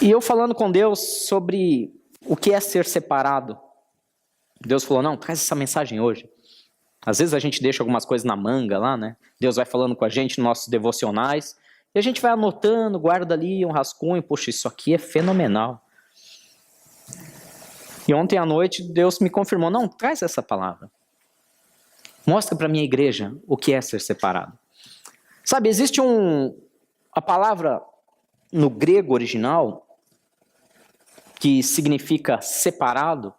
E eu falando com Deus sobre o que é ser separado. Deus falou, não, traz essa mensagem hoje. Às vezes a gente deixa algumas coisas na manga lá, né? Deus vai falando com a gente nos nossos devocionais, e a gente vai anotando, guarda ali um rascunho, poxa, isso aqui é fenomenal. E ontem à noite Deus me confirmou, não, traz essa palavra. Mostra para a minha igreja o que é ser separado. Sabe, existe a palavra no grego original, que significa separado,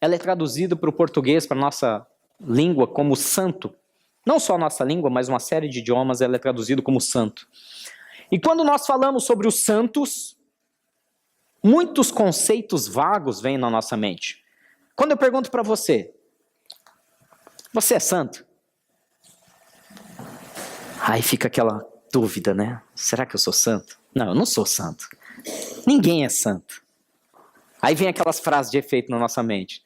ela é traduzida para o português, para a nossa língua, como santo. Não só a nossa língua, mas uma série de idiomas, ela é traduzida como santo. E quando nós falamos sobre os santos, muitos conceitos vagos vêm na nossa mente. Quando eu pergunto para você, você é santo? Aí fica aquela dúvida, né? Será que eu sou santo? Não, eu não sou santo. Ninguém é santo. Aí vem aquelas frases de efeito na nossa mente.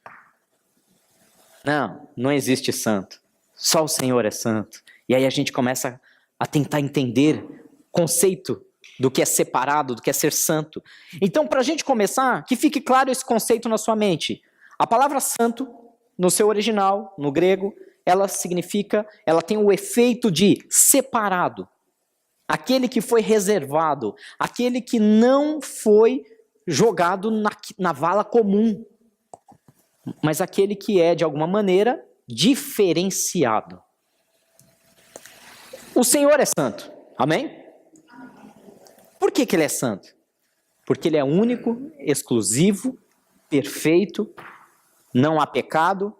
Não, não existe santo. Só o Senhor é santo. E aí a gente começa a tentar entender o conceito do que é separado, do que é ser santo. Então, para a gente começar, que fique claro esse conceito na sua mente. A palavra santo, no seu original, no grego, ela tem o efeito de separado. Aquele que foi reservado, aquele que não foi jogado na vala comum, mas aquele que é, de alguma maneira, diferenciado. O Senhor é santo, amém? Por que ele é santo? Porque ele é único, exclusivo, perfeito, não há pecado,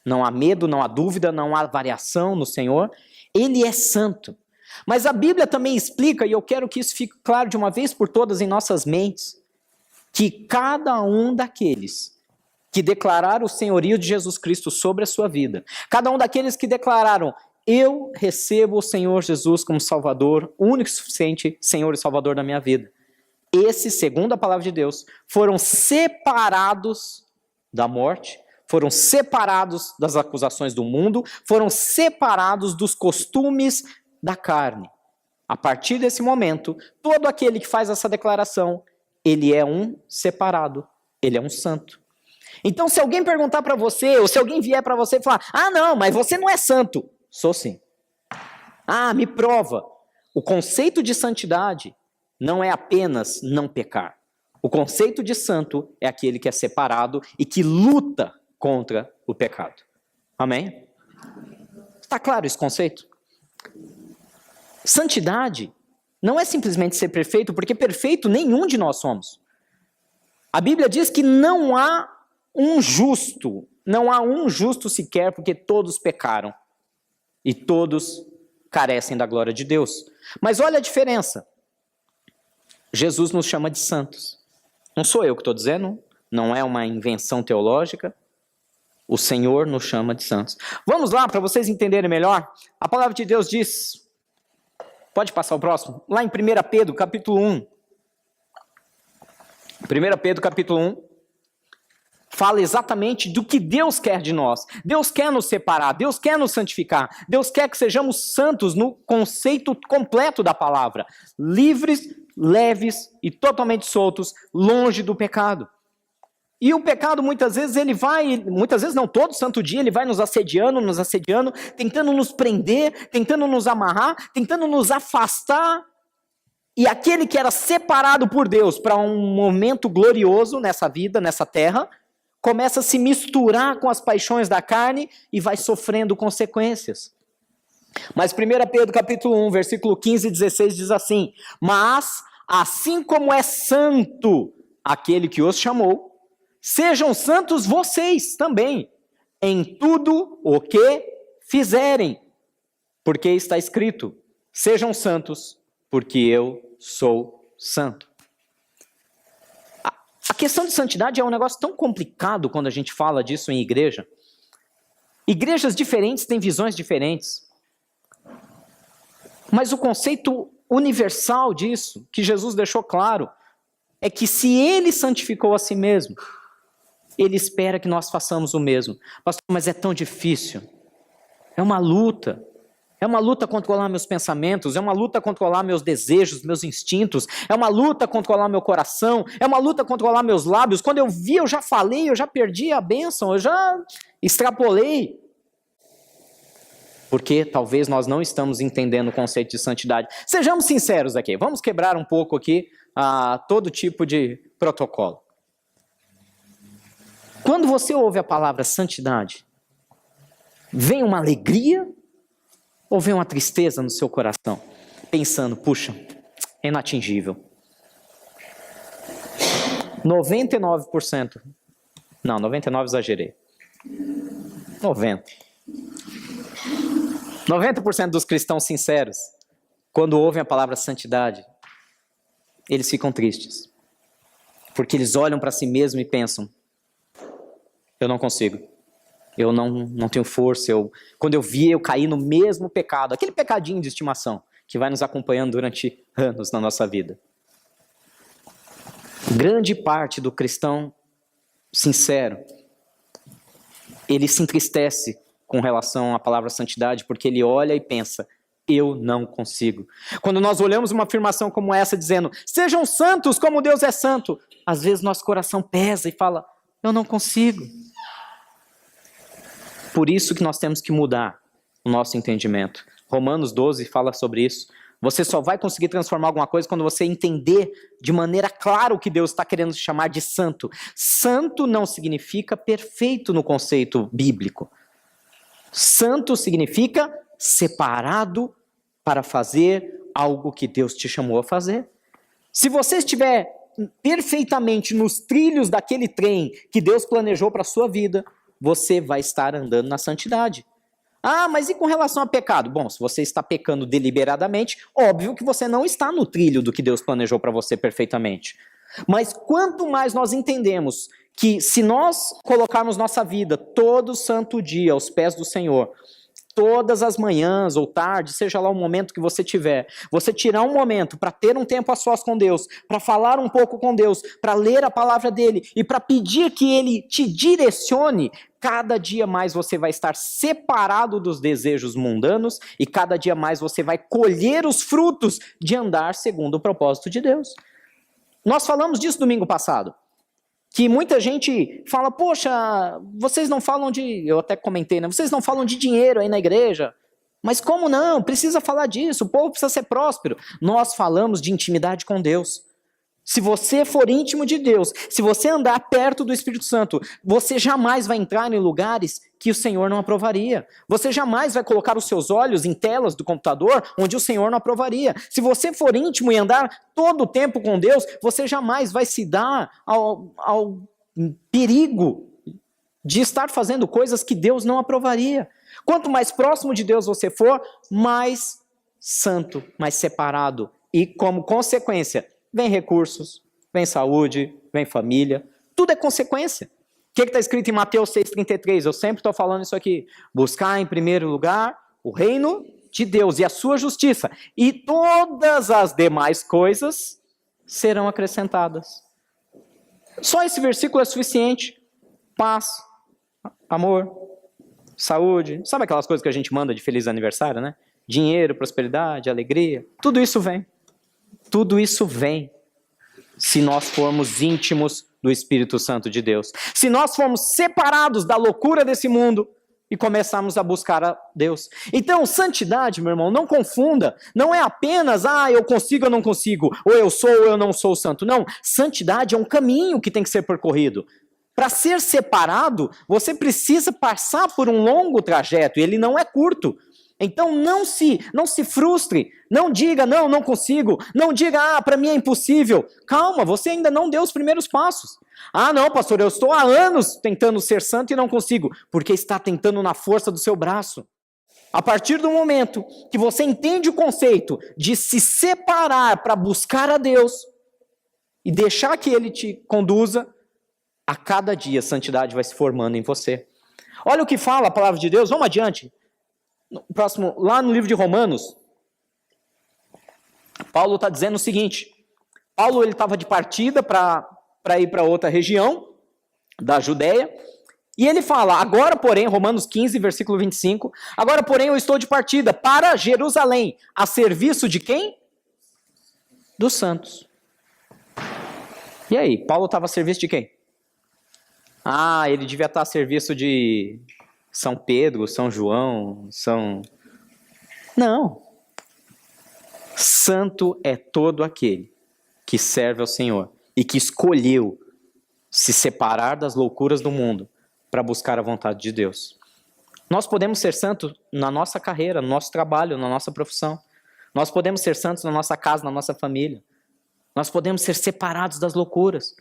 não há medo, não há dúvida, não há variação no Senhor. Ele é santo. Mas a Bíblia também explica, e eu quero que isso fique claro de uma vez por todas em nossas mentes, que cada um daqueles que declararam o senhorio de Jesus Cristo sobre a sua vida, cada um daqueles que declararam, eu recebo o Senhor Jesus como Salvador, único e suficiente Senhor e Salvador da minha vida. Esses, segundo a palavra de Deus, foram separados da morte, foram separados das acusações do mundo, foram separados dos costumes da carne. A partir desse momento, todo aquele que faz essa declaração, ele é um separado, ele é um santo. Então, se alguém perguntar para você, ou se alguém vier para você e falar, não, mas você não é santo. Sou sim. Me prova. O conceito de santidade não é apenas não pecar. O conceito de santo é aquele que é separado e que luta contra o pecado. Amém? Está claro esse conceito? Santidade não é simplesmente ser perfeito, porque perfeito nenhum de nós somos. A Bíblia diz que não há um justo sequer, porque todos pecaram e todos carecem da glória de Deus. Mas olha a diferença. Jesus nos chama de santos. Não sou eu que estou dizendo, não é uma invenção teológica. O Senhor nos chama de santos. Vamos lá, para vocês entenderem melhor. A palavra de Deus diz, pode passar o próximo, lá em 1 Pedro, capítulo 1. 1 Pedro, capítulo 1, fala exatamente do que Deus quer de nós. Deus quer nos separar, Deus quer nos santificar, Deus quer que sejamos santos no conceito completo da palavra. Livres, leves e totalmente soltos, longe do pecado. E o pecado muitas vezes todo santo dia ele vai nos assediando, tentando nos prender, tentando nos amarrar, tentando nos afastar. E aquele que era separado por Deus para um momento glorioso nessa vida, nessa terra, começa a se misturar com as paixões da carne e vai sofrendo consequências. Mas 1 Pedro capítulo 1, versículo 15 e 16 diz assim, mas assim como é santo aquele que os chamou, sejam santos vocês também, em tudo o que fizerem, porque está escrito, sejam santos, porque eu sou santo. A questão de santidade é um negócio tão complicado quando a gente fala disso em igreja. Igrejas diferentes têm visões diferentes. Mas o conceito universal disso, que Jesus deixou claro, é que se ele santificou a si mesmo, ele espera que nós façamos o mesmo. Pastor, mas é tão difícil. É uma luta. É uma luta controlar meus pensamentos, é uma luta controlar meus desejos, meus instintos, é uma luta controlar meu coração, é uma luta controlar meus lábios. Quando eu vi, eu já falei, eu já perdi a bênção, eu já extrapolei. Porque talvez nós não estamos entendendo o conceito de santidade. Sejamos sinceros aqui, vamos quebrar um pouco aqui todo tipo de protocolo. Quando você ouve a palavra santidade, vem uma alegria ou vem uma tristeza no seu coração? Pensando, puxa, é inatingível. 99%, não, 99% exagerei. 90% dos cristãos sinceros, quando ouvem a palavra santidade, eles ficam tristes. Porque eles olham para si mesmos e pensam, eu não consigo. Eu não tenho força. Quando eu vi, eu caí no mesmo pecado. Aquele pecadinho de estimação que vai nos acompanhando durante anos na nossa vida. Grande parte do cristão sincero, ele se entristece com relação à palavra santidade, porque ele olha e pensa, eu não consigo. Quando nós olhamos uma afirmação como essa, dizendo, sejam santos como Deus é santo, às vezes nosso coração pesa e fala, eu não consigo. Por isso que nós temos que mudar o nosso entendimento. Romanos 12 fala sobre isso. Você só vai conseguir transformar alguma coisa quando você entender de maneira clara o que Deus está querendo chamar de santo. Santo não significa perfeito no conceito bíblico. Santo significa separado para fazer algo que Deus te chamou a fazer. Se você estiver perfeitamente nos trilhos daquele trem que Deus planejou para a sua vida, você vai estar andando na santidade. Ah, mas e com relação a pecado? Bom, se você está pecando deliberadamente, óbvio que você não está no trilho do que Deus planejou para você perfeitamente. Mas quanto mais nós entendemos que se nós colocarmos nossa vida todo santo dia aos pés do Senhor, todas as manhãs ou tarde, seja lá o momento que você tiver, você tirar um momento para ter um tempo a sós com Deus, para falar um pouco com Deus, para ler a palavra dele e para pedir que ele te direcione, cada dia mais você vai estar separado dos desejos mundanos e cada dia mais você vai colher os frutos de andar segundo o propósito de Deus. Nós falamos disso domingo passado. Que muita gente fala, poxa, vocês não falam de... Eu até comentei, né? Vocês não falam de dinheiro aí na igreja. Mas como não? Precisa falar disso, o povo precisa ser próspero. Nós falamos de intimidade com Deus. Se você for íntimo de Deus, se você andar perto do Espírito Santo, você jamais vai entrar em lugares que o Senhor não aprovaria. Você jamais vai colocar os seus olhos em telas do computador onde o Senhor não aprovaria. Se você for íntimo e andar todo o tempo com Deus, você jamais vai se dar ao perigo de estar fazendo coisas que Deus não aprovaria. Quanto mais próximo de Deus você for, mais santo, mais separado. E como consequência, vem recursos, vem saúde, vem família, tudo é consequência. O que está escrito em Mateus 6,33? Eu sempre estou falando isso aqui. Buscar em primeiro lugar o reino de Deus e a sua justiça, e todas as demais coisas serão acrescentadas. Só esse versículo é suficiente. Paz, amor, saúde, sabe aquelas coisas que a gente manda de feliz aniversário, né? Dinheiro, prosperidade, alegria, tudo isso vem. Tudo isso vem se nós formos íntimos do Espírito Santo de Deus. Se nós formos separados da loucura desse mundo e começarmos a buscar a Deus. Então, santidade, meu irmão, não confunda. Não é apenas, eu consigo ou não consigo, ou eu sou ou eu não sou santo. Não, santidade é um caminho que tem que ser percorrido. Para ser separado, você precisa passar por um longo trajeto, e ele não é curto. Então não se frustre, não diga, não consigo, não diga, para mim é impossível. Calma, você ainda não deu os primeiros passos. Não, pastor, eu estou há anos tentando ser santo e não consigo, porque está tentando na força do seu braço. A partir do momento que você entende o conceito de se separar para buscar a Deus e deixar que Ele te conduza, a cada dia a santidade vai se formando em você. Olha o que fala a palavra de Deus, vamos adiante. Próximo, lá no livro de Romanos, Paulo está dizendo o seguinte, Paulo ele estava de partida para ir para outra região da Judéia, E ele fala, agora porém, Romanos 15, versículo 25, agora porém eu estou de partida para Jerusalém, a serviço de quem? Dos santos. E aí, Paulo estava a serviço de quem? Ah, ele devia estar a serviço de São Pedro, São João, Não. Santo é todo aquele que serve ao Senhor e que escolheu se separar das loucuras do mundo para buscar a vontade de Deus. Nós podemos ser santos na nossa carreira, no nosso trabalho, na nossa profissão. Nós podemos ser santos na nossa casa, na nossa família. Nós podemos ser separados das loucuras.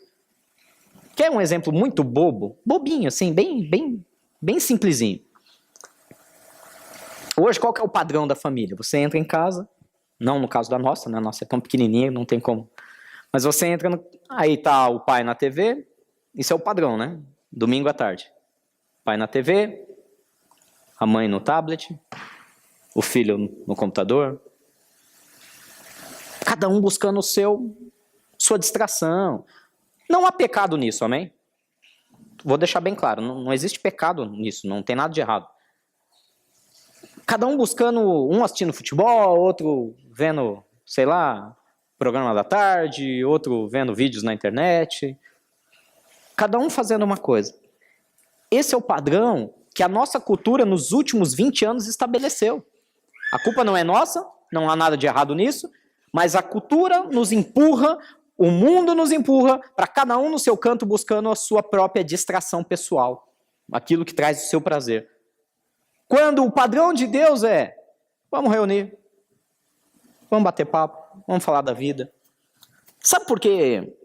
Quer um exemplo muito bobo? Bobinho, assim, bem simplesinho. Hoje, qual que é o padrão da família? Você entra em casa, não no caso da nossa, né? A nossa é tão pequenininha, não tem como. Mas você entra, aí tá o pai na TV, isso é o padrão, né? Domingo à tarde. Pai na TV, a mãe no tablet, o filho no computador. Cada um buscando sua distração. Não há pecado nisso, amém? Vou deixar bem claro, não existe pecado nisso, não tem nada de errado. Cada um buscando, um assistindo futebol, outro vendo, sei lá, programa da tarde, outro vendo vídeos na internet. Cada um fazendo uma coisa. Esse é o padrão que a nossa cultura nos últimos 20 anos estabeleceu. A culpa não é nossa, não há nada de errado nisso, mas a cultura nos empurra, o mundo nos empurra para cada um no seu canto buscando a sua própria distração pessoal, aquilo que traz o seu prazer. Quando o padrão de Deus é, vamos reunir, vamos bater papo, vamos falar da vida. Sabe por quê?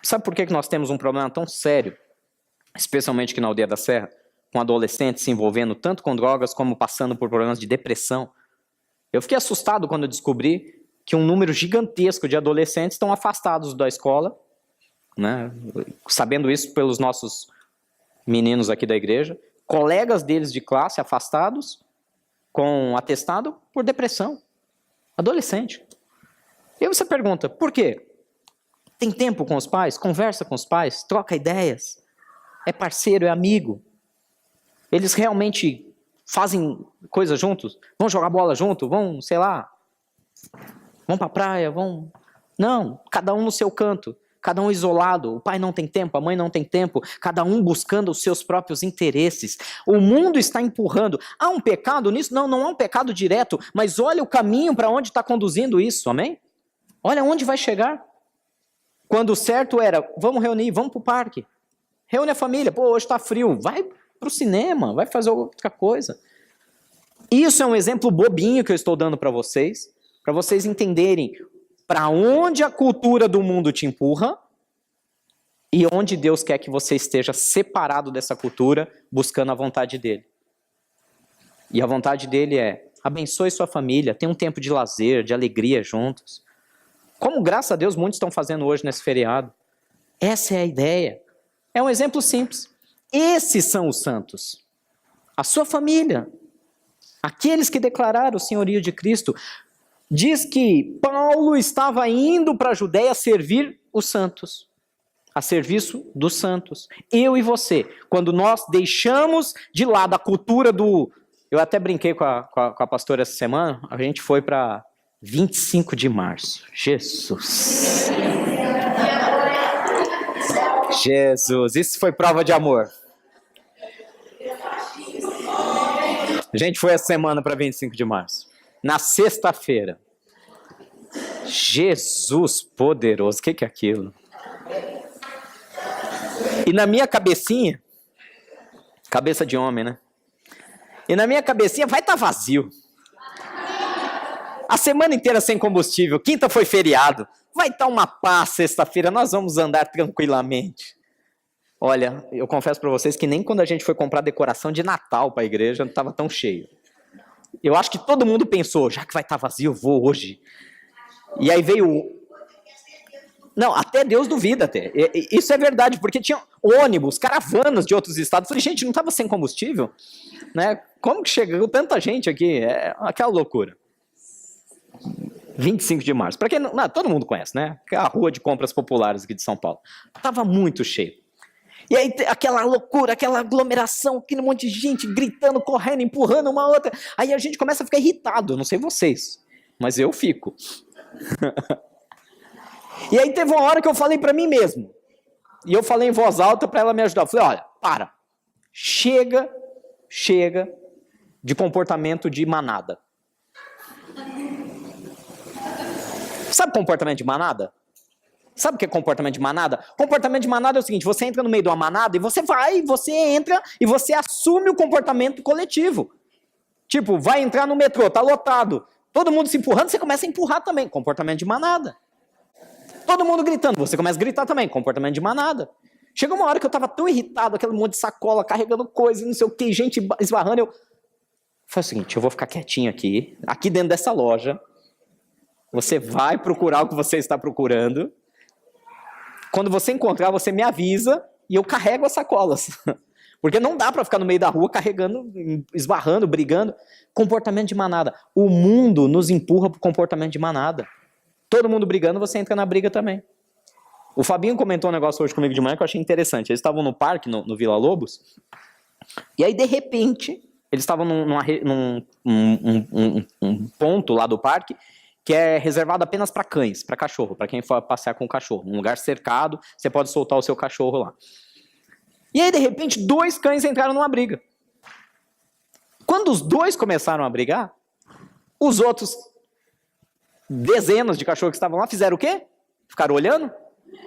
Sabe por que nós temos um problema tão sério, especialmente aqui na Aldeia da Serra, com adolescentes se envolvendo tanto com drogas como passando por problemas de depressão? Eu fiquei assustado quando eu descobri que um número gigantesco de adolescentes estão afastados da escola, né? Sabendo isso pelos nossos meninos aqui da igreja, colegas deles de classe afastados com atestado por depressão. Adolescente. E aí você pergunta, por quê? Tem tempo com os pais? Conversa com os pais? Troca ideias? É parceiro, é amigo? Eles realmente fazem coisas juntos? Vão jogar bola junto? Vão, sei lá, vão pra praia? Vão... Não, cada um no seu canto. Cada um isolado, o pai não tem tempo, a mãe não tem tempo, cada um buscando os seus próprios interesses. O mundo está empurrando. Há um pecado nisso? Não, não há um pecado direto, mas olha o caminho para onde está conduzindo isso, amém? Olha onde vai chegar. Quando o certo era, vamos reunir, vamos para o parque. Reúne a família, pô, hoje está frio, vai para o cinema, vai fazer outra coisa. Isso é um exemplo bobinho que eu estou dando para vocês entenderem para onde a cultura do mundo te empurra e onde Deus quer que você esteja separado dessa cultura, buscando a vontade dele. E a vontade dele é, abençoe sua família, tenha um tempo de lazer, de alegria juntos. Como, graças a Deus, muitos estão fazendo hoje nesse feriado. Essa é a ideia. É um exemplo simples. Esses são os santos. A sua família. Aqueles que declararam o senhorio de Cristo. Diz que Paulo estava indo para a Judéia servir os santos, a serviço dos santos. Eu e você, quando nós deixamos de lado a cultura do... Eu até brinquei com a pastora essa semana, a gente foi para 25 de março. Jesus! Jesus, isso foi prova de amor. A gente foi essa semana para 25 de março. Na sexta-feira. Jesus poderoso, o que é aquilo? E na minha cabecinha, cabeça de homem, né? E na minha cabecinha vai estar vazio. A semana inteira sem combustível, quinta foi feriado, vai estar uma paz sexta-feira, nós vamos andar tranquilamente. Olha, eu confesso para vocês que nem quando a gente foi comprar decoração de Natal para a igreja, não estava tão cheio. Eu acho que todo mundo pensou, já que vai estar vazio, eu vou hoje. E aí veio... Não, até Deus duvida até. Isso é verdade, porque tinha ônibus, caravanas de outros estados. Eu falei, gente, não estava sem combustível? Né? Como que chegou tanta gente aqui? É aquela loucura. 25 de março. Para quem não, todo mundo conhece, né? É a rua de compras populares aqui de São Paulo. Estava muito cheio. E aí aquela loucura, aquela aglomeração, aquele monte de gente gritando, correndo, empurrando uma outra. Aí a gente começa a ficar irritado, eu não sei vocês, mas eu fico. E aí teve uma hora que eu falei para mim mesmo, e eu falei em voz alta para ela me ajudar. Eu falei, olha, para, chega de comportamento de manada. Sabe comportamento de manada? Sabe o que é comportamento de manada? Comportamento de manada é o seguinte, você entra no meio de uma manada e você entra e você assume o comportamento coletivo. Tipo, vai entrar no metrô, tá lotado, todo mundo se empurrando, você começa a empurrar também, comportamento de manada. Todo mundo gritando, você começa a gritar também, comportamento de manada. Chegou uma hora que eu tava tão irritado, aquele monte de sacola, carregando coisa, não sei o que, gente esbarrando, eu falei o seguinte, eu vou ficar quietinho aqui dentro dessa loja, você vai procurar o que você está procurando, quando você encontrar, você me avisa e eu carrego as sacolas. Porque não dá para ficar no meio da rua carregando, esbarrando, brigando. Comportamento de manada. O mundo nos empurra para o comportamento de manada. Todo mundo brigando, você entra na briga também. O Fabinho comentou um negócio hoje comigo de manhã que eu achei interessante. Eles estavam no parque, no Vila Lobos, e aí, de repente, eles estavam num ponto lá do parque que é reservado apenas para cães, para cachorro, para quem for passear com o cachorro. Um lugar cercado, você pode soltar o seu cachorro lá. E aí, de repente, 2 cães entraram numa briga. Quando os 2 começaram a brigar, os outros dezenas de cachorros que estavam lá fizeram o quê? Ficaram olhando?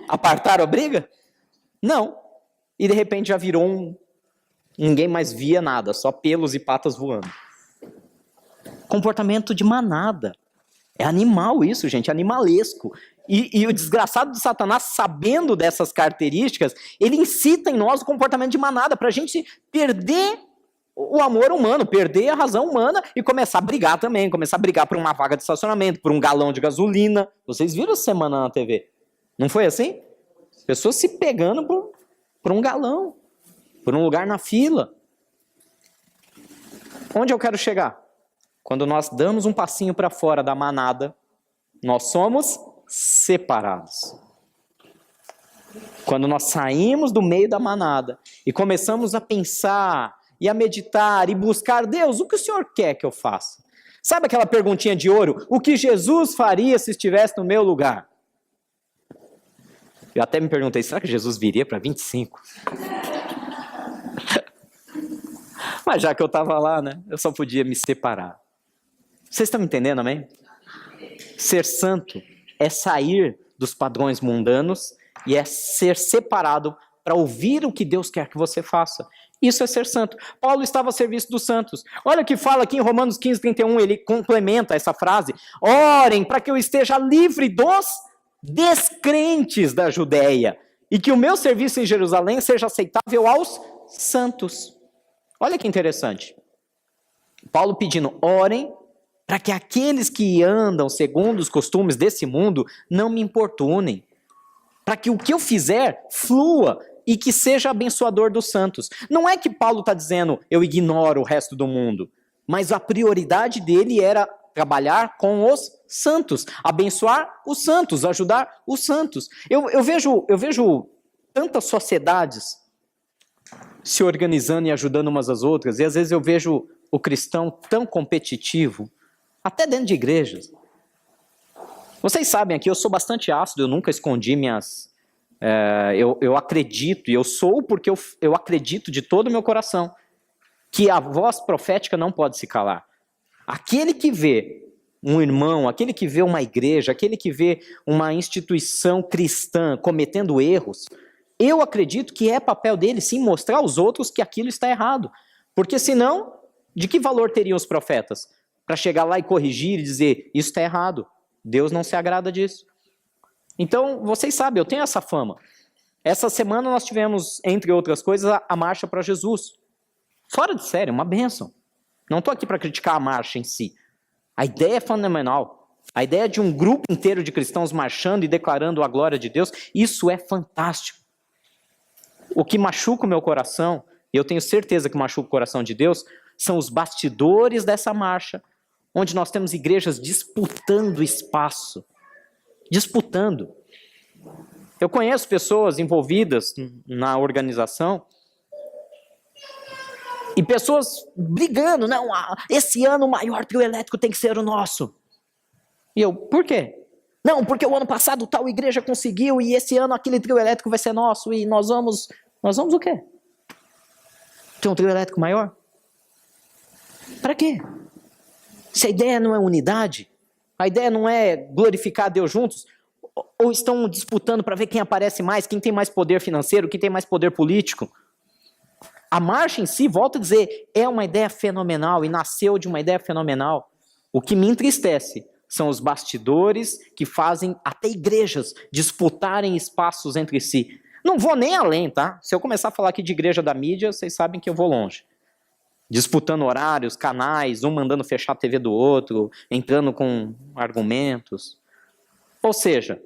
Apartaram a briga? Não. E de repente já virou ninguém mais via nada, só pelos e patas voando. Comportamento de manada. É animal isso, gente, animalesco. E o desgraçado de Satanás, sabendo dessas características, ele incita em nós o comportamento de manada, para a gente perder o amor humano, perder a razão humana e começar a brigar também, começar a brigar por uma vaga de estacionamento, por um galão de gasolina. Vocês viram essa semana na TV? Não foi assim? Pessoas se pegando por um galão, por um lugar na fila. Onde eu quero chegar? Quando nós damos um passinho para fora da manada, nós somos separados. Quando nós saímos do meio da manada e começamos a pensar e a meditar e buscar, Deus, o que o Senhor quer que eu faça? Sabe aquela perguntinha de ouro? O que Jesus faria se estivesse no meu lugar? Eu até me perguntei, será que Jesus viria para 25? Mas já que eu estava lá, né? Eu só podia me separar. Vocês estão me entendendo, amém? Ser santo é sair dos padrões mundanos e é ser separado para ouvir o que Deus quer que você faça. Isso é ser santo. Paulo estava a serviço dos santos. Olha o que fala aqui em Romanos 15, 31, ele complementa essa frase. Orem para que eu esteja livre dos descrentes da Judéia e que o meu serviço em Jerusalém seja aceitável aos santos. Olha que interessante. Paulo pedindo, orem para que aqueles que andam segundo os costumes desse mundo não me importunem. Para que o que eu fizer flua e que seja abençoador dos santos. Não é que Paulo está dizendo, eu ignoro o resto do mundo, mas a prioridade dele era trabalhar com os santos, abençoar os santos, ajudar os santos. Eu vejo tantas sociedades se organizando e ajudando umas às outras, e às vezes eu vejo o cristão tão competitivo, até dentro de igrejas. Vocês sabem aqui, eu sou bastante ácido, eu nunca escondi minhas... eu acredito, e eu sou porque eu acredito de todo o meu coração, que a voz profética não pode se calar. Aquele que vê um irmão, aquele que vê uma igreja, aquele que vê uma instituição cristã cometendo erros, eu acredito que é papel dele, sim, mostrar aos outros que aquilo está errado. Porque senão, de que valor teriam os profetas? Para chegar lá e corrigir e dizer, isso está errado, Deus não se agrada disso. Então, vocês sabem, eu tenho essa fama. Essa semana nós tivemos, entre outras coisas, a Marcha para Jesus. Fora de série, uma bênção. Não estou aqui para criticar a marcha em si. A ideia é fenomenal. A ideia de um grupo inteiro de cristãos marchando e declarando a glória de Deus, isso é fantástico. O que machuca o meu coração, e eu tenho certeza que machuca o coração de Deus, são os bastidores dessa marcha, onde nós temos igrejas disputando espaço. Disputando. Eu conheço pessoas envolvidas na organização e pessoas brigando, não, esse ano o maior trio elétrico tem que ser o nosso. E eu, por quê? Não, porque o ano passado tal igreja conseguiu e esse ano aquele trio elétrico vai ser nosso e nós vamos o quê? Ter um trio elétrico maior? Para quê? Se a ideia não é unidade, a ideia não é glorificar a Deus juntos, ou estão disputando para ver quem aparece mais, quem tem mais poder financeiro, quem tem mais poder político. A marcha em si, volto a dizer, é uma ideia fenomenal e nasceu de uma ideia fenomenal. O que me entristece são os bastidores que fazem até igrejas disputarem espaços entre si. Não vou nem além, tá? Se eu começar a falar aqui de igreja da mídia, vocês sabem que eu vou longe. Disputando horários, canais, um mandando fechar a TV do outro, entrando com argumentos. Ou seja,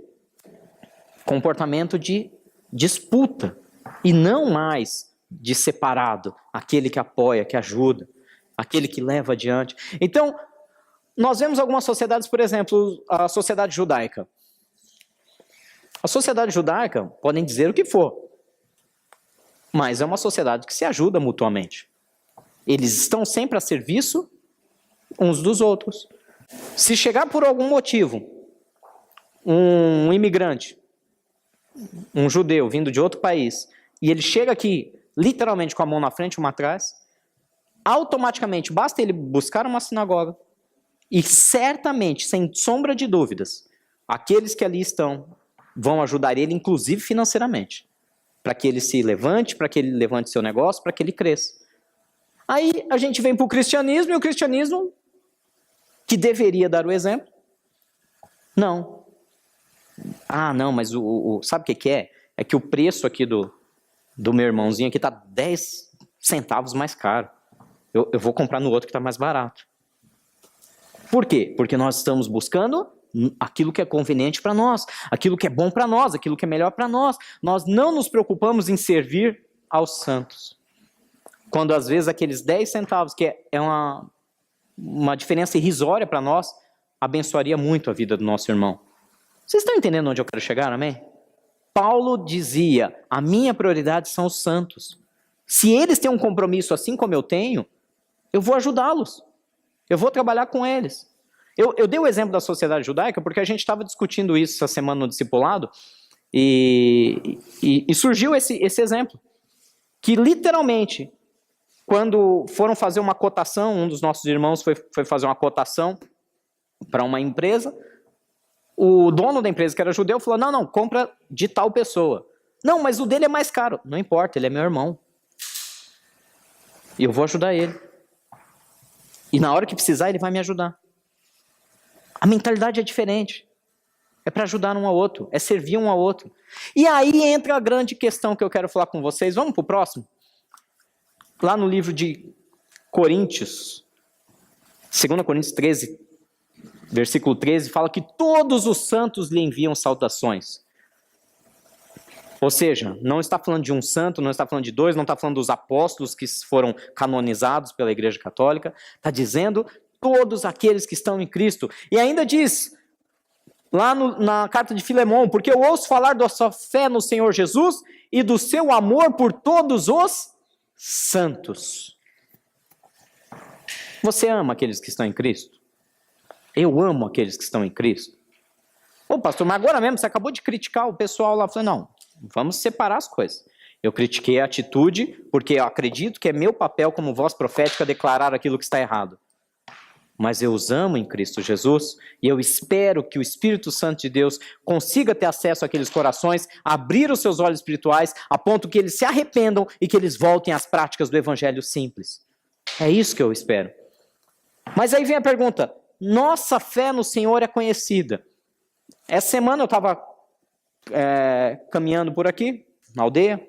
comportamento de disputa e não mais de separado, aquele que apoia, que ajuda, aquele que leva adiante. Então, nós vemos algumas sociedades, por exemplo, a sociedade judaica. A sociedade judaica, podem dizer o que for, mas é uma sociedade que se ajuda mutuamente. Eles estão sempre a serviço uns dos outros. Se chegar por algum motivo, um imigrante, um judeu vindo de outro país, e ele chega aqui, literalmente com a mão na frente e uma atrás, automaticamente basta ele buscar uma sinagoga, e certamente, sem sombra de dúvidas, aqueles que ali estão vão ajudar ele, inclusive financeiramente, para que ele se levante, para que ele levante seu negócio, para que ele cresça. Aí a gente vem para o cristianismo, e o cristianismo, que deveria dar o exemplo, não. Ah, não, mas sabe o que é? É que o preço aqui do meu irmãozinho aqui está 10 centavos mais caro. Eu vou comprar no outro que está mais barato. Por quê? Porque nós estamos buscando aquilo que é conveniente para nós, aquilo que é bom para nós, aquilo que é melhor para nós. Nós não nos preocupamos em servir aos santos. Quando às vezes aqueles 10 centavos, que é uma diferença irrisória para nós, abençoaria muito a vida do nosso irmão. Vocês estão entendendo onde eu quero chegar, amém? Paulo dizia, a minha prioridade são os santos. Se eles têm um compromisso assim como eu tenho, eu vou ajudá-los. Eu vou trabalhar com eles. Eu dei o exemplo da sociedade judaica porque a gente estava discutindo isso essa semana no discipulado e surgiu esse exemplo. Que literalmente, quando foram fazer uma cotação, um dos nossos irmãos foi fazer uma cotação para uma empresa, o dono da empresa, que era judeu, falou, não, compra de tal pessoa. Não, mas o dele é mais caro. Não importa, ele é meu irmão. E eu vou ajudar ele. E na hora que precisar, ele vai me ajudar. A mentalidade é diferente. É para ajudar um ao outro, é servir um ao outro. E aí entra a grande questão que eu quero falar com vocês. Vamos para o próximo? Lá no livro de Coríntios, 2 Coríntios 13, versículo 13, fala que todos os santos lhe enviam saudações. Ou seja, não está falando de um santo, não está falando de dois, não está falando dos apóstolos que foram canonizados pela Igreja Católica, está dizendo todos aqueles que estão em Cristo. E ainda diz, lá na carta de Filemão, porque eu ouço falar da sua fé no Senhor Jesus e do seu amor por todos os santos. Você ama aqueles que estão em Cristo? Eu amo aqueles que estão em Cristo. Ô pastor, mas agora mesmo você acabou de criticar o pessoal lá. Eu falei, não, vamos separar as coisas. Eu critiquei a atitude porque eu acredito que é meu papel como voz profética declarar aquilo que está errado. Mas eu os amo em Cristo Jesus e eu espero que o Espírito Santo de Deus consiga ter acesso àqueles corações, abrir os seus olhos espirituais a ponto que eles se arrependam e que eles voltem às práticas do Evangelho simples. É isso que eu espero. Mas aí vem a pergunta, nossa fé no Senhor é conhecida. Essa semana eu estava caminhando por aqui, na aldeia,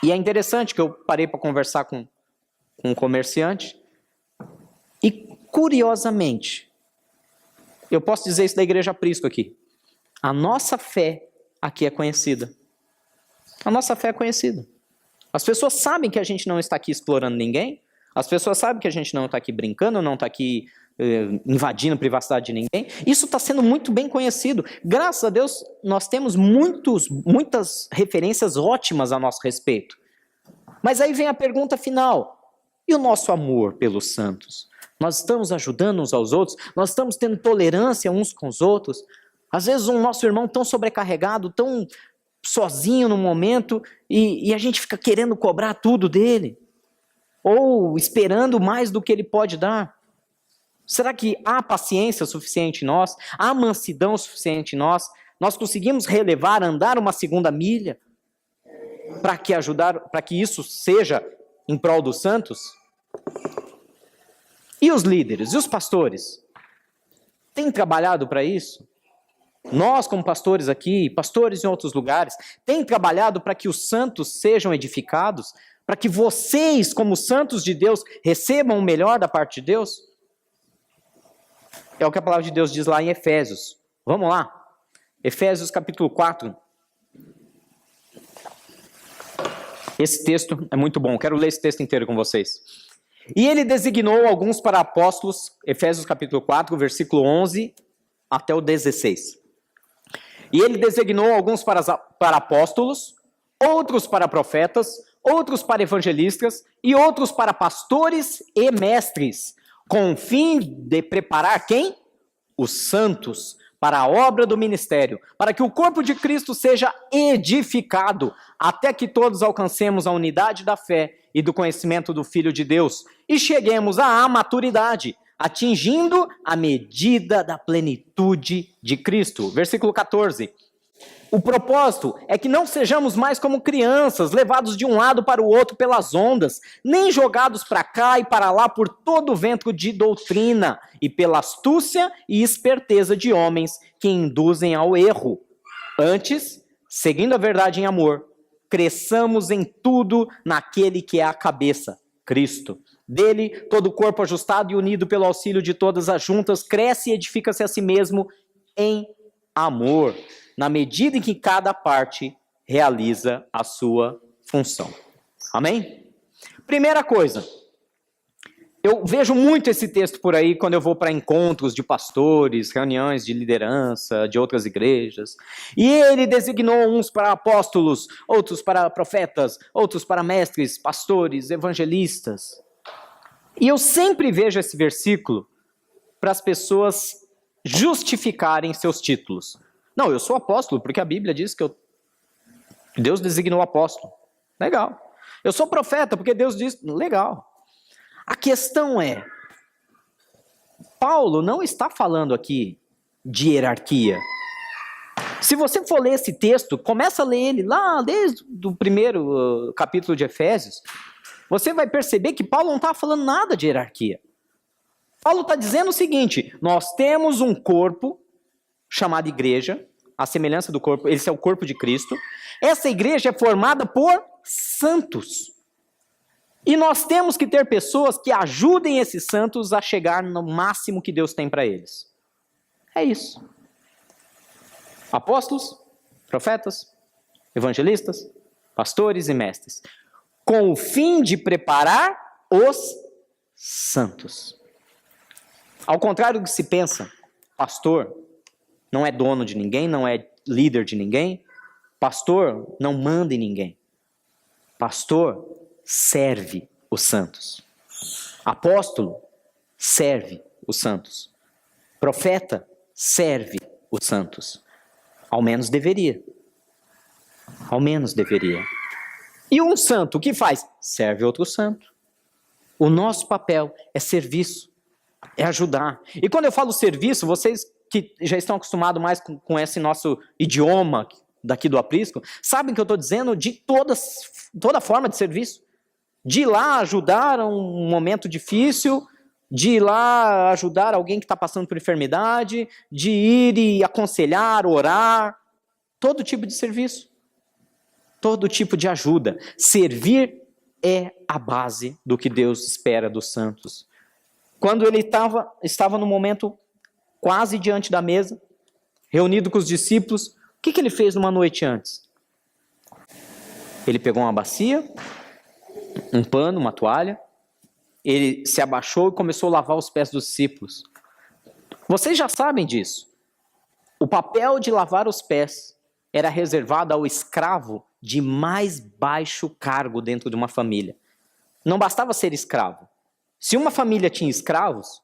e é interessante que eu parei para conversar com um comerciante, e curiosamente, eu posso dizer isso da Igreja Aprisco aqui, a nossa fé aqui é conhecida. A nossa fé é conhecida. As pessoas sabem que a gente não está aqui explorando ninguém, As pessoas sabem que a gente não está aqui brincando, não está aqui invadindo a privacidade de ninguém. Isso está sendo muito bem conhecido. Graças a Deus, nós temos muitas referências ótimas a nosso respeito. Mas aí vem a pergunta final. E o nosso amor pelos santos? Nós estamos ajudando uns aos outros? Nós estamos tendo tolerância uns com os outros? Às vezes o nosso irmão tão sobrecarregado, tão sozinho no momento, e a gente fica querendo cobrar tudo dele. Ou esperando mais do que ele pode dar. Será que há paciência suficiente em nós? Há mansidão suficiente em nós? Nós conseguimos relevar, andar uma segunda milha para que isso seja em prol dos santos? E os líderes, e os pastores? Têm trabalhado para isso? Nós, como pastores aqui, pastores em outros lugares, têm trabalhado para que os santos sejam edificados? Para que vocês, como santos de Deus, recebam o melhor da parte de Deus? É o que a palavra de Deus diz lá em Efésios. Vamos lá. Efésios capítulo 4. Esse texto é muito bom. Quero ler esse texto inteiro com vocês. E ele designou alguns para apóstolos, Efésios capítulo 4, versículo 11 até o 16. E ele designou alguns para apóstolos, outros para profetas, outros para evangelistas e outros para pastores e mestres, com o fim de preparar quem? Os santos para a obra do ministério, para que o corpo de Cristo seja edificado, até que todos alcancemos a unidade da fé e do conhecimento do Filho de Deus, e cheguemos à maturidade, atingindo a medida da plenitude de Cristo. Versículo 14. O propósito é que não sejamos mais como crianças, levados de um lado para o outro pelas ondas, nem jogados para cá e para lá por todo o vento de doutrina e pela astúcia e esperteza de homens que induzem ao erro. Antes, seguindo a verdade em amor, cresçamos em tudo naquele que é a cabeça, Cristo. Dele, todo o corpo ajustado e unido pelo auxílio de todas as juntas, cresce e edifica-se a si mesmo em amor, na medida em que cada parte realiza a sua função. Amém? Primeira coisa, eu vejo muito esse texto por aí quando eu vou para encontros de pastores, reuniões de liderança de outras igrejas, e ele designou uns para apóstolos, outros para profetas, outros para mestres, pastores, evangelistas. E eu sempre vejo esse versículo para as pessoas justificarem seus títulos. Não, eu sou apóstolo porque a Bíblia diz que Deus designou apóstolo. Legal. Eu sou profeta porque Deus diz... Legal. A questão é, Paulo não está falando aqui de hierarquia. Se você for ler esse texto, começa a ler ele lá desde o primeiro capítulo de Efésios, você vai perceber que Paulo não está falando nada de hierarquia. Paulo está dizendo o seguinte: nós temos um corpo chamado igreja, a semelhança do corpo, esse é o corpo de Cristo. Essa igreja é formada por santos. E nós temos que ter pessoas que ajudem esses santos a chegar no máximo que Deus tem para eles. É isso. Apóstolos, profetas, evangelistas, pastores e mestres, com o fim de preparar os santos. Ao contrário do que se pensa, pastor não é dono de ninguém, não é líder de ninguém. Pastor não manda em ninguém. Pastor serve os santos. Apóstolo serve os santos. Profeta serve os santos. Ao menos deveria. Ao menos deveria. E um santo, o que faz? Serve outro santo. O nosso papel é serviço, é ajudar. E quando eu falo serviço, vocês que já estão acostumados mais com esse nosso idioma daqui do aprisco, sabem que eu estou dizendo de toda forma de serviço. De ir lá ajudar um momento difícil, de ir lá ajudar alguém que está passando por enfermidade, de ir e aconselhar, orar, todo tipo de serviço, todo tipo de ajuda. Servir é a base do que Deus espera dos santos. Quando ele estava no momento quase diante da mesa, reunido com os discípulos, o que ele fez numa noite antes? Ele pegou uma bacia, um pano, uma toalha, ele se abaixou e começou a lavar os pés dos discípulos. Vocês já sabem disso. O papel de lavar os pés era reservado ao escravo de mais baixo cargo dentro de uma família. Não bastava ser escravo. Se uma família tinha escravos,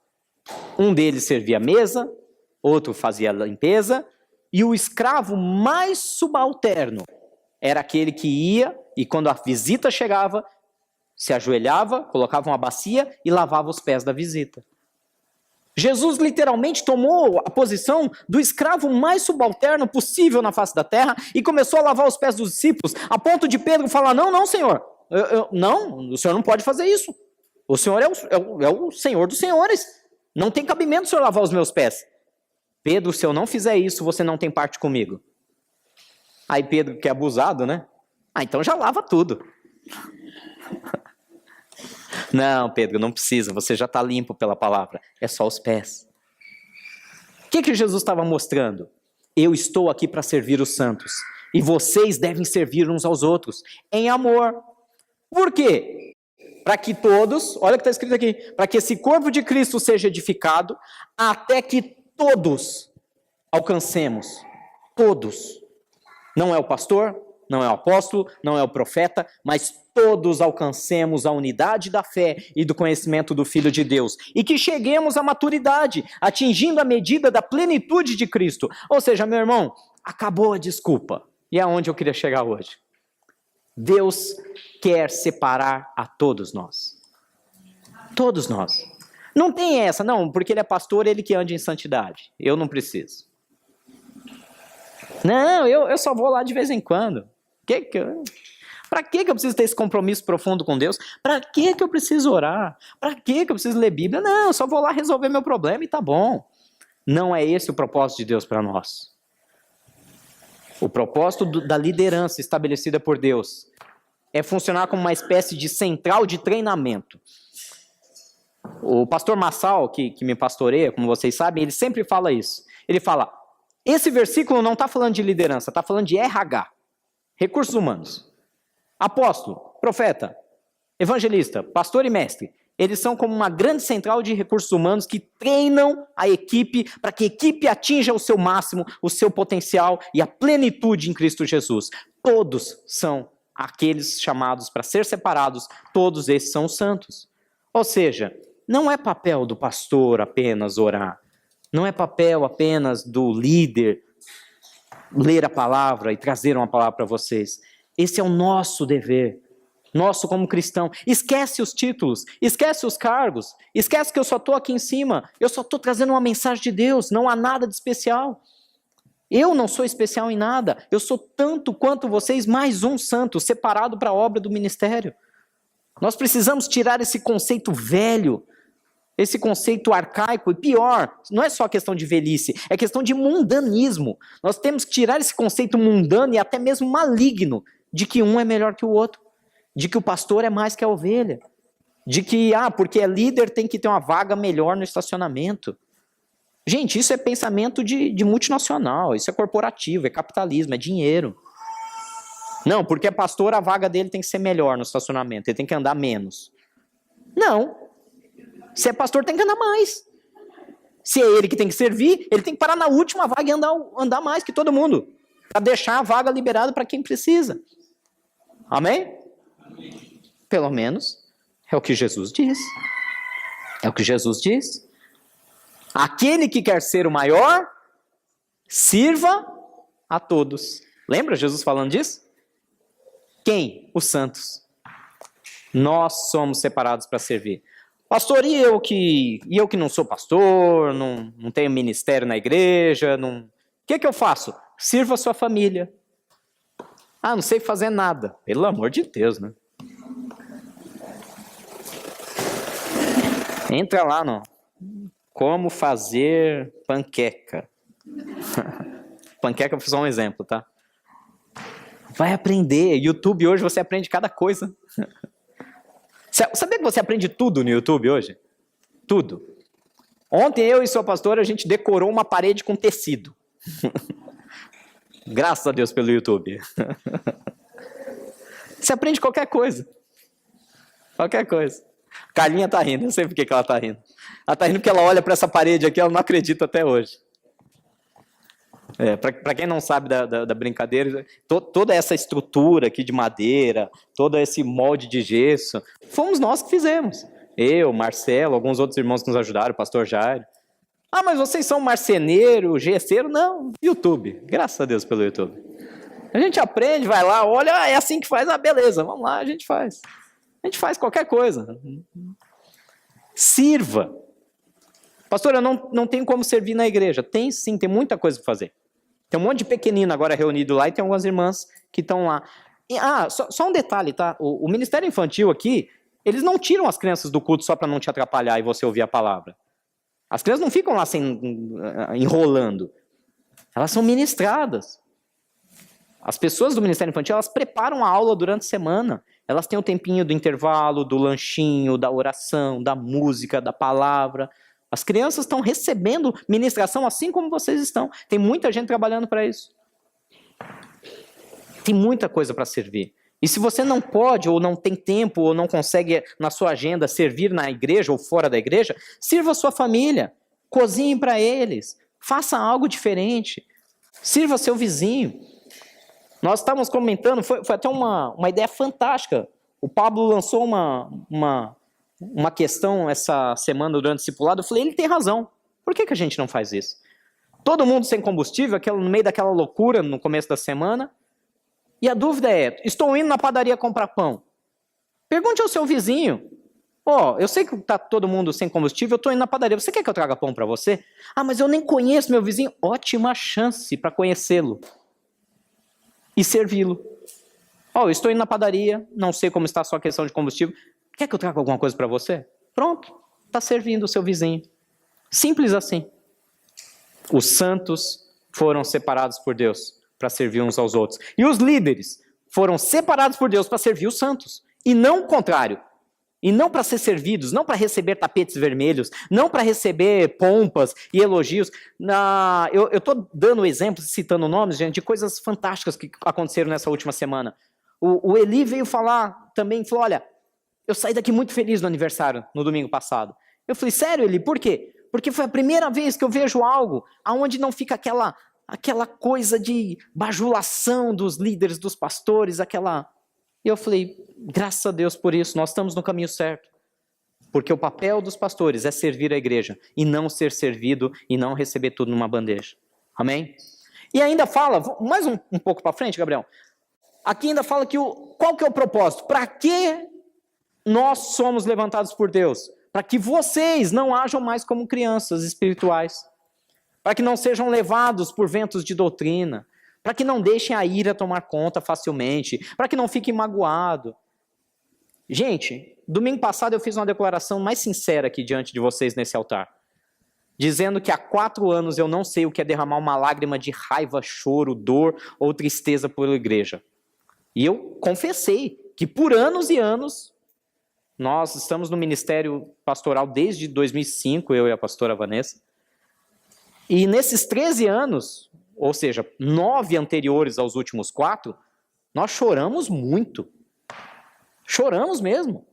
um deles servia a mesa, outro fazia a limpeza, e o escravo mais subalterno era aquele que ia e quando a visita chegava, se ajoelhava, colocava uma bacia e lavava os pés da visita. Jesus literalmente tomou a posição do escravo mais subalterno possível na face da terra e começou a lavar os pés dos discípulos, a ponto de Pedro falar, não, Senhor, não, o Senhor não pode fazer isso. O Senhor é o Senhor dos senhores. Não tem cabimento o Senhor lavar os meus pés. Pedro, se eu não fizer isso, você não tem parte comigo. Aí Pedro, que é abusado, né? Então já lava tudo. Não, Pedro, não precisa, você já está limpo pela palavra, é só os pés. O que Jesus estava mostrando? Eu estou aqui para servir os santos, e vocês devem servir uns aos outros, em amor. Por quê? Para que todos, olha o que está escrito aqui, para que esse corpo de Cristo seja edificado, até que todos alcancemos, todos. Não é o pastor, não é o apóstolo, não é o profeta, mas todos alcancemos a unidade da fé e do conhecimento do Filho de Deus. E que cheguemos à maturidade, atingindo a medida da plenitude de Cristo. Ou seja, meu irmão, acabou a desculpa. E aonde eu queria chegar hoje? Deus quer separar a todos nós. Todos nós. Não tem essa, não, porque ele é pastor, ele que anda em santidade. Eu não preciso. Não, eu só vou lá de vez em quando. Para que eu preciso ter esse compromisso profundo com Deus? Para que eu preciso orar? Para que eu preciso ler Bíblia? Não, eu só vou lá resolver meu problema e tá bom. Não é esse o propósito de Deus para nós. O propósito da liderança estabelecida por Deus é funcionar como uma espécie de central de treinamento. O pastor Massal, que me pastoreia, como vocês sabem, ele sempre fala isso. Ele fala, esse versículo não está falando de liderança, está falando de RH, recursos humanos. Apóstolo, profeta, evangelista, pastor e mestre, eles são como uma grande central de recursos humanos que treinam a equipe para que a equipe atinja o seu máximo, o seu potencial e a plenitude em Cristo Jesus. Todos são aqueles chamados para ser separados, todos esses são santos. Ou seja, não é papel do pastor apenas orar, não é papel apenas do líder ler a palavra e trazer uma palavra para vocês. Esse é o nosso dever, nosso como cristão. Esquece os títulos, esquece os cargos, esquece que eu só estou aqui em cima, eu só estou trazendo uma mensagem de Deus, não há nada de especial. Eu não sou especial em nada, eu sou tanto quanto vocês, mais um santo, separado para a obra do ministério. Nós precisamos tirar esse conceito velho, esse conceito arcaico, e pior, não é só questão de velhice, é questão de mundanismo. Nós temos que tirar esse conceito mundano e até mesmo maligno, de que um é melhor que o outro, de que o pastor é mais que a ovelha, de que, porque é líder tem que ter uma vaga melhor no estacionamento. Gente, isso é pensamento de multinacional, isso é corporativo, é capitalismo, é dinheiro. Não, porque é pastor, a vaga dele tem que ser melhor no estacionamento, ele tem que andar menos. Não. Se é pastor, tem que andar mais. Se é ele que tem que servir, ele tem que parar na última vaga e andar mais que todo mundo, para deixar a vaga liberada para quem precisa. Amém? Amém? Pelo menos é o que Jesus diz. É o que Jesus diz. Aquele que quer ser o maior, sirva a todos. Lembra Jesus falando disso? Quem? Os santos. Nós somos separados para servir. Pastor, e eu que não sou pastor, não tenho ministério na igreja, o que eu faço? Sirva a sua família. Não sei fazer nada. Pelo amor de Deus, né? Entra lá no como fazer panqueca. Panqueca foi só um exemplo, tá? Vai aprender. YouTube hoje você aprende cada coisa. Sabia que você aprende tudo no YouTube hoje? Tudo. Ontem eu e sua pastora, a gente decorou uma parede com tecido. Graças a Deus pelo YouTube. Você aprende qualquer coisa. Qualquer coisa. Carlinha tá rindo, eu sei por que ela tá rindo. Ela tá rindo porque ela olha para essa parede aqui, ela não acredita até hoje. Para quem não sabe da brincadeira, toda essa estrutura aqui de madeira, todo esse molde de gesso, fomos nós que fizemos. Eu, Marcelo, alguns outros irmãos que nos ajudaram, o pastor Jairo. Ah, mas vocês são marceneiro, gesseiro? Não, YouTube. Graças a Deus pelo YouTube. A gente aprende, vai lá, olha, é assim que faz, beleza, vamos lá, a gente faz. A gente faz qualquer coisa. Sirva. Pastor, eu não tenho como servir na igreja. Tem sim, tem muita coisa para fazer. Tem um monte de pequenino agora reunido lá e tem algumas irmãs que estão lá. E, só um detalhe, tá? O Ministério Infantil aqui, eles não tiram as crianças do culto só para não te atrapalhar e você ouvir a palavra. As crianças não ficam lá enrolando. Elas são ministradas. As pessoas do Ministério Infantil, elas preparam a aula durante a semana. Elas têm o tempinho do intervalo, do lanchinho, da oração, da música, da palavra. As crianças estão recebendo ministração assim como vocês estão. Tem muita gente trabalhando para isso. Tem muita coisa para servir. E se você não pode, ou não tem tempo, ou não consegue na sua agenda servir na igreja ou fora da igreja, sirva a sua família. Cozinhe para eles. Faça algo diferente. Sirva seu vizinho. Nós estávamos comentando, foi até uma ideia fantástica. O Pablo lançou uma questão essa semana durante o discipulado. Eu falei, ele tem razão. Por que a gente não faz isso? Todo mundo sem combustível, no meio daquela loucura no começo da semana. E a dúvida é, estou indo na padaria comprar pão. Pergunte ao seu vizinho. Eu sei que está todo mundo sem combustível, eu estou indo na padaria. Você quer que eu traga pão para você? Mas eu nem conheço meu vizinho. Ótima chance para conhecê-lo. E servi-lo. Eu estou indo na padaria, não sei como está a sua questão de combustível. Quer que eu traga alguma coisa para você? Pronto, está servindo o seu vizinho. Simples assim. Os santos foram separados por Deus para servir uns aos outros. E os líderes foram separados por Deus para servir os santos. E não o contrário. E não para ser servidos, não para receber tapetes vermelhos, não para receber pompas e elogios. Eu estou dando exemplos, citando nomes, gente, de coisas fantásticas que aconteceram nessa última semana. O Eli veio falar também, falou, olha, eu saí daqui muito feliz no aniversário, no domingo passado. Eu falei, sério, Eli, por quê? Porque foi a primeira vez que eu vejo algo onde não fica aquela coisa de bajulação dos líderes, dos pastores, E eu falei, graças a Deus por isso, nós estamos no caminho certo. Porque o papel dos pastores é servir a igreja, e não ser servido, e não receber tudo numa bandeja. Amém? E ainda fala, mais um pouco para frente, Gabriel. Aqui ainda fala que qual que é o propósito? Para que nós somos levantados por Deus? Para que vocês não ajam mais como crianças espirituais. Para que não sejam levados por ventos de doutrina. Para que não deixem a ira tomar conta facilmente, para que não fiquem magoados. Gente, domingo passado eu fiz uma declaração mais sincera aqui diante de vocês nesse altar, dizendo que há 4 anos eu não sei o que é derramar uma lágrima de raiva, choro, dor ou tristeza pela igreja. E eu confessei que por anos e anos, nós estamos no ministério pastoral desde 2005, eu e a pastora Vanessa, e nesses 13 anos... ou seja, 9 anteriores aos últimos 4, nós choramos muito. Choramos mesmo.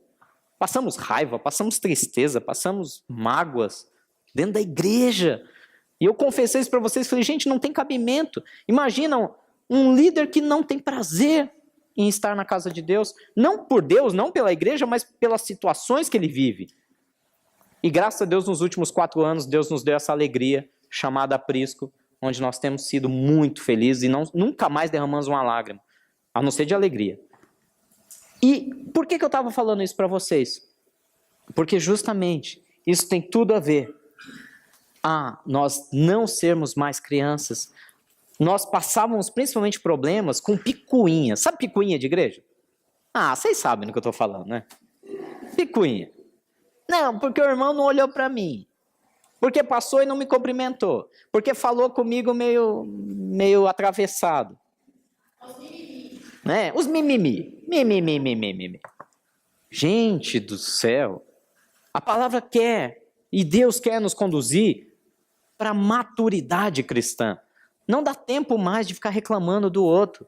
Passamos raiva, passamos tristeza, passamos mágoas dentro da igreja. E eu confessei isso para vocês, falei, gente, não tem cabimento. Imagina um líder que não tem prazer em estar na casa de Deus, não por Deus, não pela igreja, mas pelas situações que ele vive. E graças a Deus, nos últimos 4 anos, Deus nos deu essa alegria, chamada aprisco, onde nós temos sido muito felizes e nunca mais derramamos uma lágrima, a não ser de alegria. E por que eu estava falando isso para vocês? Porque justamente isso tem tudo a ver nós não sermos mais crianças. Nós passávamos principalmente problemas com picuinha. Sabe picuinha de igreja? Vocês sabem do que eu estou falando, né? Picuinha. Não, porque o irmão não olhou para mim. Porque passou e não me cumprimentou. Porque falou comigo meio atravessado. Os mimimi. Mimimi. Gente do céu. A palavra quer, e Deus quer nos conduzir para a maturidade cristã. Não dá tempo mais de ficar reclamando do outro.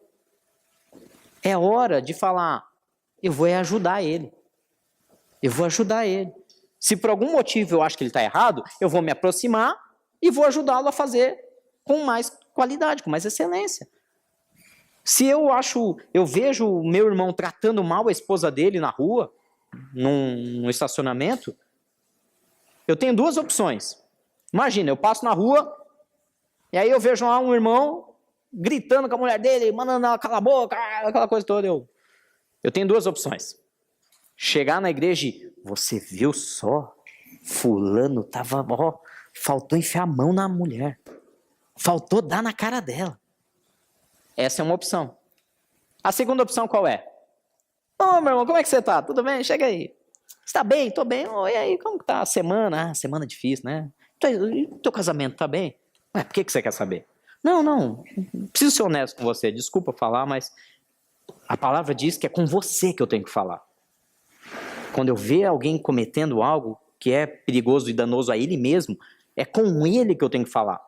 É hora de falar, eu vou ajudar ele. Eu vou ajudar ele. Se por algum motivo eu acho que ele está errado, eu vou me aproximar e vou ajudá-lo a fazer com mais qualidade, com mais excelência. Se eu vejo o meu irmão tratando mal a esposa dele na rua, num estacionamento, eu tenho duas opções. Imagina, eu passo na rua e aí eu vejo lá um irmão gritando com a mulher dele, mandando ela calar a boca, aquela coisa toda. Eu tenho duas opções. Chegar na igreja e, você viu só? Fulano tava, faltou enfiar a mão na mulher. Faltou dar na cara dela. Essa é uma opção. A segunda opção qual é? Ô, meu irmão, como é que você tá? Tudo bem? Chega aí. Você tá bem? Tô bem. E aí, como que tá a semana? Semana difícil, né? Teu casamento tá bem? Ué, por que você quer saber? Não. Preciso ser honesto com você. Desculpa falar, mas a palavra diz que é com você que eu tenho que falar. Quando eu ver alguém cometendo algo que é perigoso e danoso a ele mesmo, é com ele que eu tenho que falar.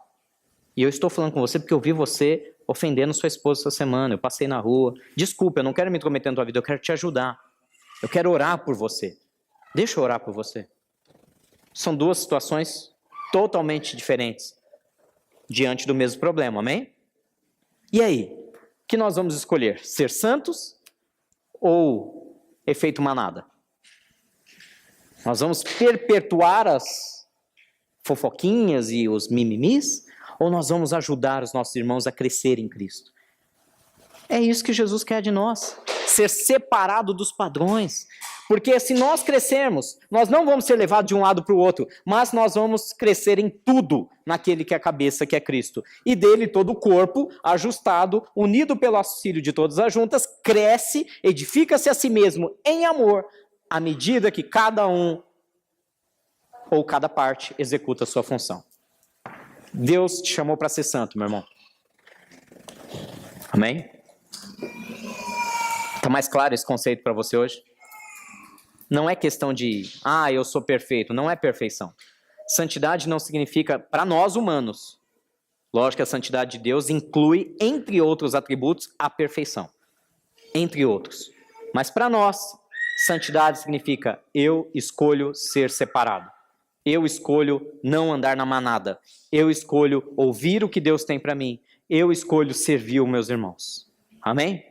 E eu estou falando com você porque eu vi você ofendendo sua esposa essa semana, eu passei na rua. Desculpa, eu não quero me intrometer na tua vida, eu quero te ajudar. Eu quero orar por você. Deixa eu orar por você. São duas situações totalmente diferentes diante do mesmo problema, amém? E aí, o que nós vamos escolher? Ser santos ou efeito manada? Nós vamos perpetuar as fofoquinhas e os mimimis? Ou nós vamos ajudar os nossos irmãos a crescer em Cristo? É isso que Jesus quer de nós. Ser separado dos padrões. Porque se nós crescermos, nós não vamos ser levados de um lado para o outro, mas nós vamos crescer em tudo naquele que é a cabeça, que é Cristo. E dele todo o corpo, ajustado, unido pelo auxílio de todas as juntas, cresce, edifica-se a si mesmo em amor, à medida que cada um ou cada parte executa a sua função. Deus te chamou para ser santo, meu irmão. Amém? Está mais claro esse conceito para você hoje? Não é questão de, eu sou perfeito. Não é perfeição. Santidade não significa, para nós humanos, lógico que a santidade de Deus inclui, entre outros atributos, a perfeição. Entre outros. Mas para nós, santidade significa, eu escolho ser separado. Eu escolho não andar na manada. Eu escolho ouvir o que Deus tem para mim. Eu escolho servir os meus irmãos. Amém?